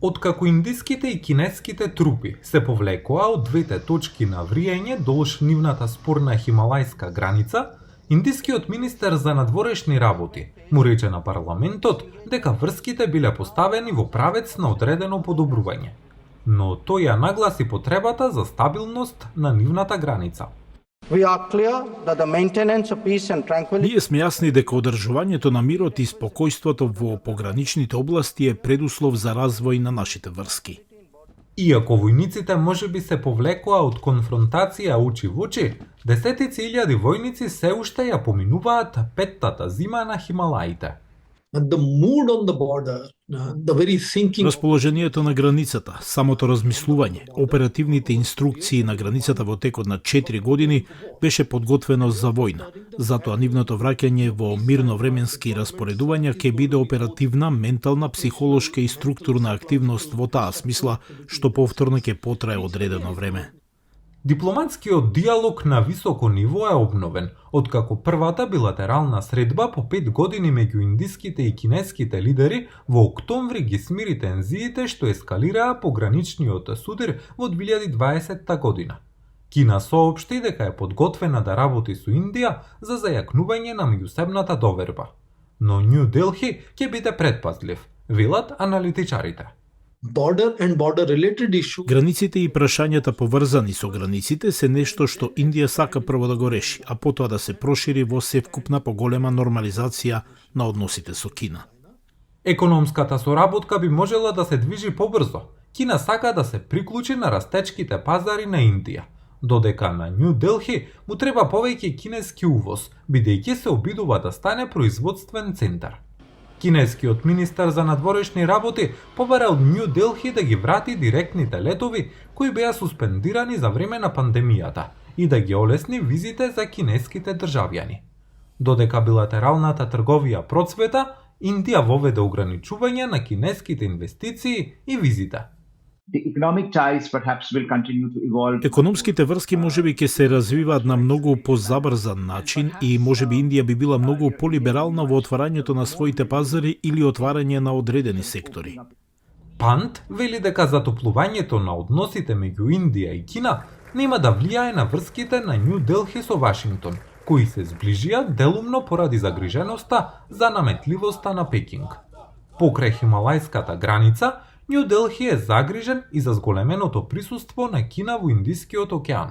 Откако индиските и кинеските трупи се повлекоа од двете точки на вриење долж нивната спорна хималајска граница, индискиот министер за надворешни работи му рече на парламентот дека врските биле поставени во правец на одредено подобрување. Но тој ја нагласи потребата за стабилност на нивната граница. Ние сме јасни дека одржувањето на мирот и спокојството во пограничните области е предуслов за развој на нашите врски. Иако војниците можеби се повлекоа од конфронтација очи во очи, десетици илјади војници се уште ја поминуваат петтата зима на Хималаите. Расположението на границата, самото размислување, оперативните инструкции на границата во текот на 4 години беше подготвено за војна. Затоа нивното враќање во мирновременски распоредувања ќе биде оперативна, ментална, психолошка и структурна активност во таа смисла, што повторно ќе потрае одредено време. Дипломатскиот диалог на високо ниво е обновен, откако првата билатерална средба по 5 години меѓу индиските и кинеските лидери во октомври ги смири тензиите што ескалираа пограничниот судир во 2020 година. Кина соопшти дека е подготвена да работи со Индија за зајакнување на меѓусебната доверба. Но Нью Делхи ќе биде предпазлив, велат аналитичарите. Границите и прашањата поврзани со границите се нешто што Индија сака прво да го реши, а потоа да се прошири во севкупна поголема нормализација на односите со Кина. Економската соработка би можела да се движи побрзо. Кина сака да се приклучи на растечките пазари на Индија, додека на Нью Делхи му треба повеќе кинески увоз, бидејќи се обидува да стане производствен центар. Кинескиот министер за надворешни работи побара од Нью Делхи да ги врати директните летови кои беа суспендирани за време на пандемијата и да ги олесни визите за кинеските државјани. Додека билатералната трговија процвета, Индија воведе ограничување на кинеските инвестиции и визите. Економските врски можеби ќе се развиваат на многу позабрзан начин и можеби Индија би била многу полиберална во отварањето на своите пазари или отварање на одредени сектори. Пант вели дека затоплувањето на односите меѓу Индија и Кина нема да влијае на врските на Нью Делхи со Вашингтон, кои се зближија делумно поради загриженоста за наметливоста на Пекинг. Покрај хималајската граница, Нью Делхи е загрижен и за зголеменото присуство на Кина во Индискиот океан.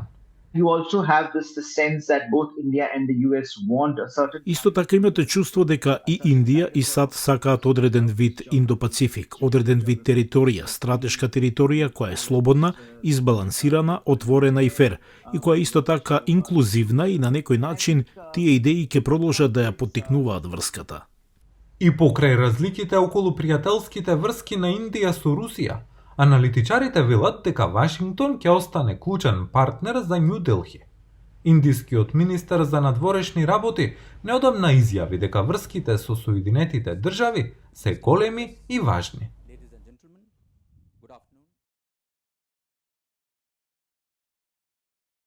Исто така имате чувство дека и Индија и САД сакаат одреден вид Индо-Пацифик, одреден вид територија, стратешка територија која е слободна, избалансирана, отворена и фер, и која исто така инклузивна и на некој начин тие идеи ќе продолжат да ја поттикнуваат врската. И покрај разликите околу пријателските врски на Индија со Русија, аналитичарите велат дека Вашингтон ќе остане клучен партнер за Нью Делхи. Индискиот министер за надворешни работи неодамна изјави дека врските со Соединетите држави се големи и важни.